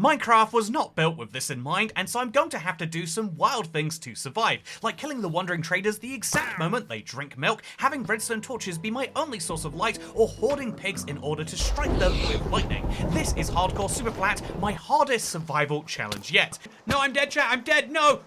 Minecraft was not built with this in mind, and so I'm going to have to do some wild things to survive, like killing the wandering traders the exact moment they drink milk, having redstone torches be my only source of light, or hoarding pigs in order to strike them with lightning. This is hardcore Superflat, my hardest survival challenge yet. No, I'm dead, chat, I'm dead, no!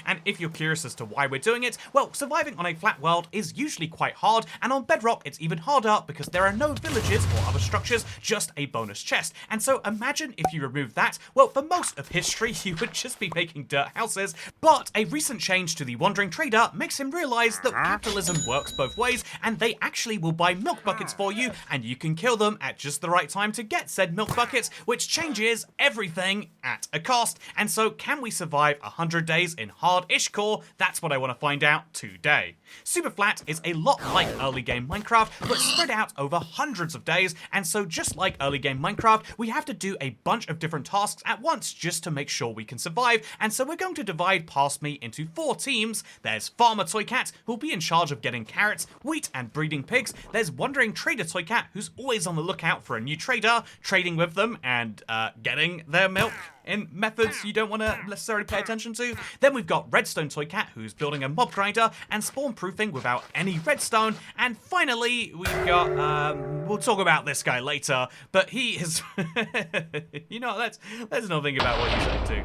And if you're curious as to why we're doing it, well, surviving on a flat world is usually quite hard, and on Bedrock it's even harder because there are no villages or other structures, just a bonus chest. And so imagine if you remove that, well, for most of history you would just be making dirt houses, but a recent change to the wandering trader makes him realize that capitalism works both ways, and they actually will buy milk buckets for you, and you can kill them at just the right time to get said milk buckets, which changes everything at a cost. And so can we survive 100 days in hard-ish core? That's what I want to find out today. Superflat is a lot like early game Minecraft, but spread out over hundreds of days, and so just like early game Minecraft, we have to do a bunch of different tasks at once just to make sure we can survive. And so we're going to divide Past Me into 4 teams. There's Farmer Toy Cat, who'll be in charge of getting carrots, wheat, and breeding pigs. There's Wandering Trader Toy Cat, who's always on the lookout for a new trader, trading with them, and getting their milk in methods you don't want to necessarily pay attention to. Then we've got Redstone Toy Cat, who's building a mob grinder and spawn proofing without any redstone. And finally, we've got, we'll talk about this guy later, but he is, you know, let's not think about what you said too.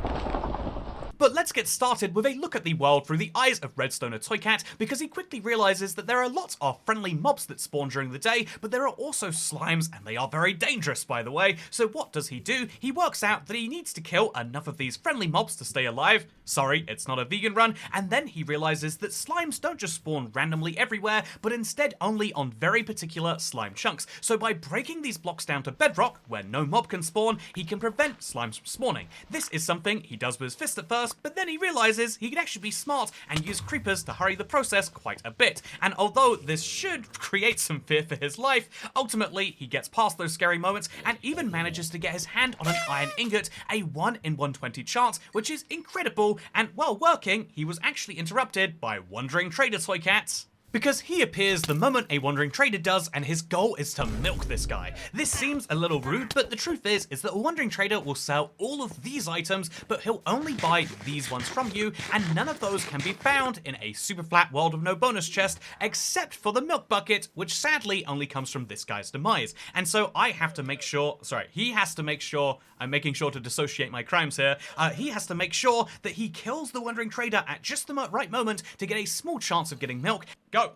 But let's get started with a look at the world through the eyes of Redstoner Toy Cat, because he quickly realizes that there are lots of friendly mobs that spawn during the day, but there are also slimes, and they are very dangerous, by the way. So what does he do? He works out that he needs to kill enough of these friendly mobs to stay alive. Sorry, it's not a vegan run. And then he realizes that slimes don't just spawn randomly everywhere, but instead only on very particular slime chunks. So by breaking these blocks down to bedrock, where no mob can spawn, he can prevent slimes from spawning. This is something he does with his fist at first, but then he realizes he can actually be smart and use creepers to hurry the process quite a bit. And although this should create some fear for his life, ultimately he gets past those scary moments and even manages to get his hand on an iron ingot, a 1 in 120 chance, which is incredible. And while working, he was actually interrupted by Wandering Trader Toy Cat, because he appears the moment a wandering trader does, and his goal is to milk this guy. This seems a little rude, but the truth is that a wandering trader will sell all of these items, but he'll only buy these ones from you, and none of those can be found in a super flat world of no bonus chest, except for the milk bucket, which sadly only comes from this guy's demise. And so I have to make sure, he has to make sure, I'm making sure to dissociate my crimes here, he has to make sure that he kills the wandering trader at just the right moment to get a small chance of getting milk. Go.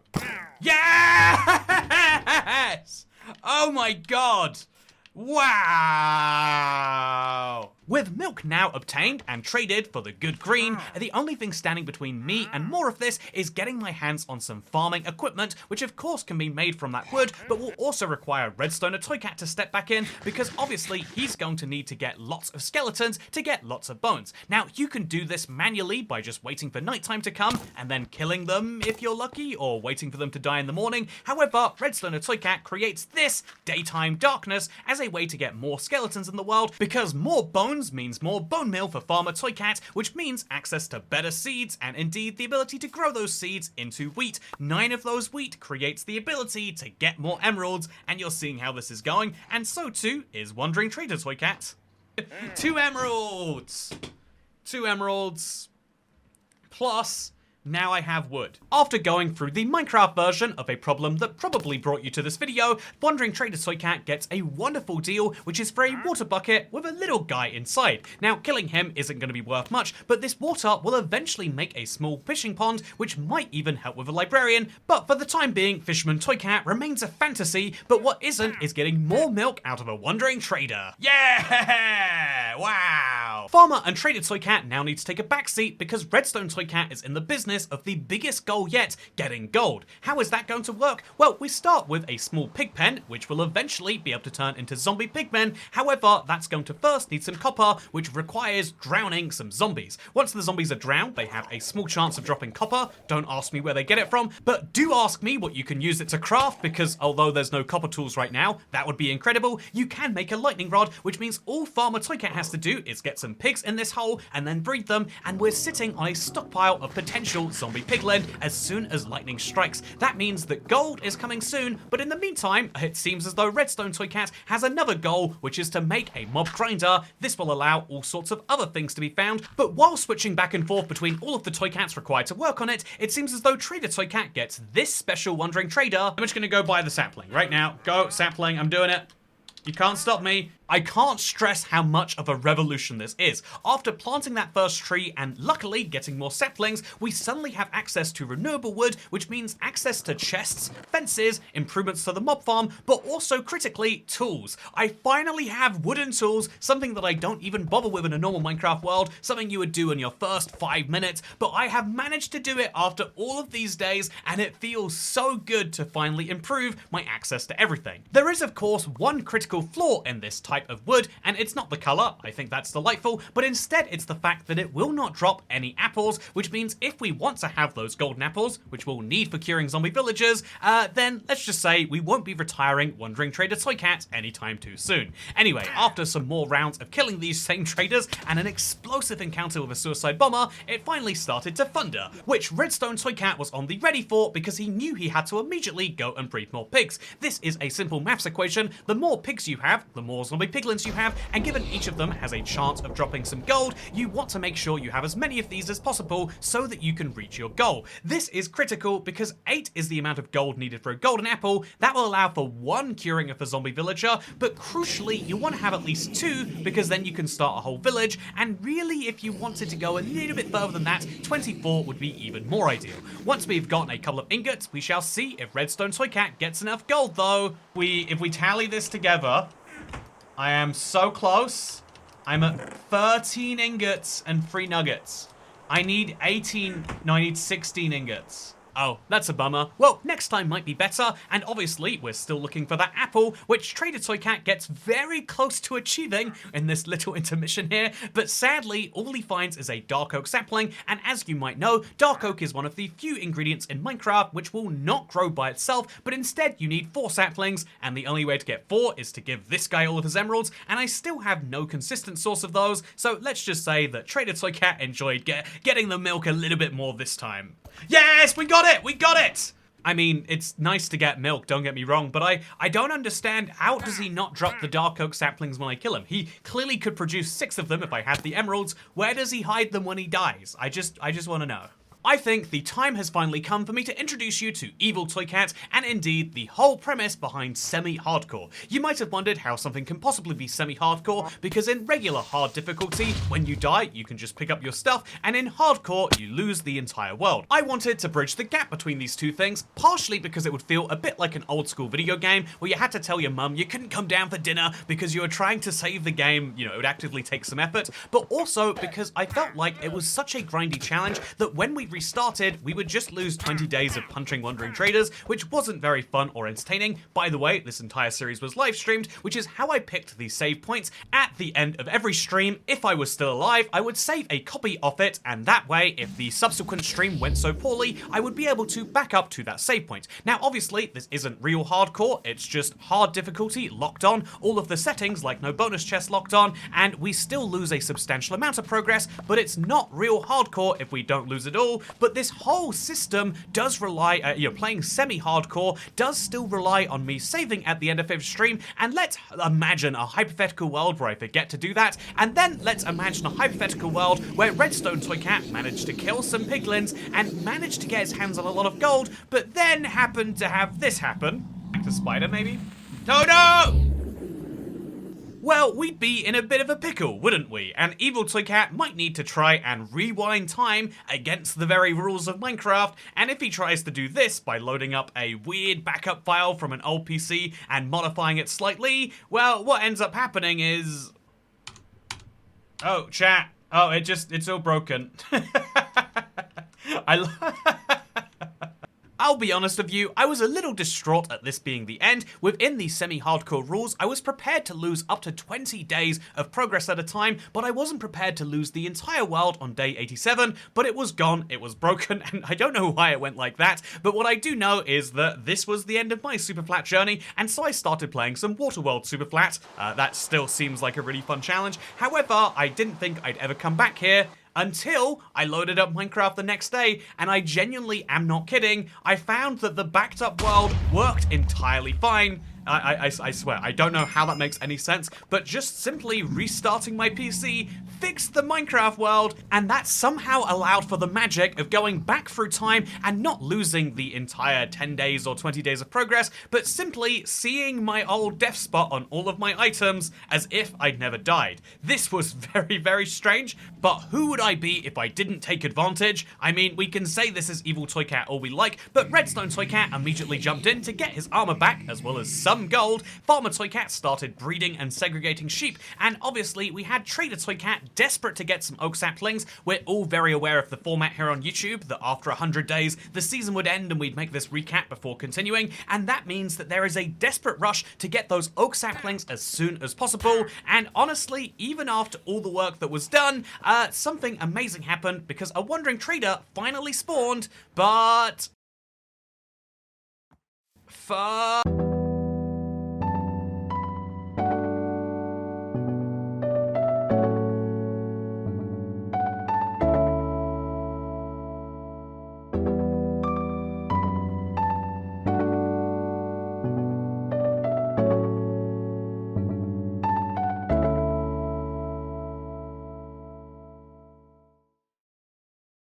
Yes! Oh my god! Wow! With milk now obtained and traded for the good green, the only thing standing between me and more of this is getting my hands on some farming equipment, which of course can be made from that wood, but will also require Redstoner Toy Cat to step back in, because obviously he's going to need to get lots of skeletons to get lots of bones. Now, you can do this manually by just waiting for nighttime to come and then killing them if you're lucky, or waiting for them to die in the morning. However, Redstoner Toy Cat creates this daytime darkness as a way to get more skeletons in the world, because more bones means more bone meal for Farmer Toy Cat, which means access to better seeds, and indeed the ability to grow those seeds into wheat. 9 of those wheat creates the ability to get more emeralds, and you're seeing how this is going, and so too is Wandering Trader Toy Cat. 2 emeralds! 2 emeralds. Plus, now I have wood. After going through the Minecraft version of a problem that probably brought you to this video, Wandering Trader Toy Cat gets a wonderful deal, which is for a water bucket with a little guy inside. Now, killing him isn't going to be worth much, but this water will eventually make a small fishing pond, which might even help with a librarian. But for the time being, Fisherman Toy Cat remains a fantasy, but what isn't is getting more milk out of a Wandering Trader. Yeah! Wow! Farmer and Trader Toy Cat now need to take a backseat because Redstone Toy Cat is in the business of the biggest goal yet, getting gold. How is that going to work? Well, we start with a small pig pen, which will eventually be able to turn into zombie pigmen. However, that's going to first need some copper, which requires drowning some zombies. Once the zombies are drowned, they have a small chance of dropping copper. Don't ask me where they get it from, but do ask me what you can use it to craft, because although there's no copper tools right now, that would be incredible. You can make a lightning rod, which means all Farmer Toy Cat has to do is get some pigs in this hole and then breed them, and we're sitting on a stockpile of potential single zombie piglin as soon as lightning strikes. That means that gold is coming soon, but in the meantime, it seems as though Redstone Toy Cat has another goal, which is to make a mob grinder. This will allow all sorts of other things to be found, but while switching back and forth between all of the Toy Cats required to work on it, it seems as though Trader Toy Cat gets this special Wandering Trader. I'm just gonna go buy the sapling right now. Go, sapling, I'm doing it. You can't stop me. I can't stress how much of a revolution this is. After planting that first tree and luckily getting more saplings, we suddenly have access to renewable wood, which means access to chests, fences, improvements to the mob farm, but also critically, tools. I finally have wooden tools, something that I don't even bother with in a normal Minecraft world, something you would do in your first 5 minutes, but I have managed to do it after all of these days, and it feels so good to finally improve my access to everything. There is, of course, one critical flaw in this type of wood, and it's not the color, I think that's delightful, but instead it's the fact that it will not drop any apples, which means if we want to have those golden apples, which we'll need for curing zombie villagers, then let's just say we won't be retiring Wandering Trader Toy Cat anytime too soon. Anyway, after some more rounds of killing these same traders and an explosive encounter with a suicide bomber, it finally started to thunder, which Redstone Toy Cat was on the ready for because he knew he had to immediately go and breed more pigs. This is a simple maths equation. The more pigs you have, the more zombie piglins you have, and given each of them has a chance of dropping some gold, you want to make sure you have as many of these as possible so that you can reach your goal. This is critical because 8 is the amount of gold needed for a golden apple. That will allow for 1 curing of a zombie villager, but crucially, you want to have at least 2 because then you can start a whole village, and really, if you wanted to go a little bit further than that, 24 would be even more ideal. Once we've gotten a couple of ingots, we shall see if Redstone Toy Cat gets enough gold though. If we tally this together, I am so close. I'm at 13 ingots and 3 nuggets. I need 16 ingots. Oh, that's a bummer. Well, next time might be better, and obviously we're still looking for that apple, which Trader Toy Cat gets very close to achieving in this little intermission here, but sadly, all he finds is a dark oak sapling, and as you might know, dark oak is one of the few ingredients in Minecraft which will not grow by itself, but instead you need 4 saplings, and the only way to get 4 is to give this guy all of his emeralds, and I still have no consistent source of those, so let's just say that Trader Toy Cat enjoyed getting the milk a little bit more this time. Yes, we got it! We got it! I mean, it's nice to get milk, don't get me wrong, but I don't understand how does he not drop the dark oak saplings when I kill him? He clearly could produce 6 of them if I had the emeralds. Where does he hide them when he dies? I just want to know. I think the time has finally come for me to introduce you to Evil Toy Cat, and indeed the whole premise behind semi-hardcore. You might have wondered how something can possibly be semi-hardcore, because in regular hard difficulty, when you die, you can just pick up your stuff, and in hardcore, you lose the entire world. I wanted to bridge the gap between these two things, partially because it would feel a bit like an old school video game, where you had to tell your mum you couldn't come down for dinner because you were trying to save the game, you know, it would actively take some effort, but also because I felt like it was such a grindy challenge that when we restarted, we would just lose 20 days of punching Wandering Traders, which wasn't very fun or entertaining. By the way, this entire series was live streamed, which is how I picked these save points. At the end of every stream, if I was still alive, I would save a copy of it, and that way, if the subsequent stream went so poorly, I would be able to back up to that save point. Now, obviously, this isn't real hardcore, it's just hard difficulty locked on, all of the settings, like no bonus chest locked on, and we still lose a substantial amount of progress, but it's not real hardcore if we don't lose it all. But this whole system does rely, playing semi-hardcore does still rely on me saving at the end of every stream, and let's imagine a hypothetical world where I forget to do that, and then let's imagine a hypothetical world where Redstone Toy Cat managed to kill some piglins and managed to get his hands on a lot of gold, but then happened to have this happen. Back to Spider, maybe? Oh no! Well, we'd be in a bit of a pickle, wouldn't we? And Evil Toy Cat might need to try and rewind time against the very rules of Minecraft, and if he tries to do this by loading up a weird backup file from an old PC and modifying it slightly, well, what ends up happening is... Oh, chat. Oh, it's all broken. I'll be honest with you, I was a little distraught at this being the end. Within the semi-hardcore rules, I was prepared to lose up to 20 days of progress at a time, but I wasn't prepared to lose the entire world on day 87, but it was gone, it was broken, and I don't know why it went like that, but what I do know is that this was the end of my Superflat journey, and so I started playing some Waterworld Superflat. That still seems like a really fun challenge. However, I didn't think I'd ever come back here. until I loaded up Minecraft the next day, and I genuinely am not kidding, I found that the backed up world worked entirely fine. I swear, I don't know how that makes any sense, but just simply restarting my PC fixed the Minecraft world, and that somehow allowed for the magic of going back through time and not losing the entire 10 days or 20 days of progress, but simply seeing my old death spot on all of my items as if I'd never died. This was very, very strange, but who would I be if I didn't take advantage? I mean, we can say this is Evil Toy Cat all we like, but Redstone Toy Cat immediately jumped in to get his armor back, as well as some gold. Farmer Toy Cat started breeding and segregating sheep, and obviously we had Trader Toy Cat desperate to get some oak saplings. We're all very aware of the format here on YouTube, that after 100 days, the season would end and we'd make this recap before continuing, and that means that there is a desperate rush to get those oak saplings as soon as possible, and honestly, even after all the work that was done, something amazing happened because a wandering trader finally spawned, but... fuck.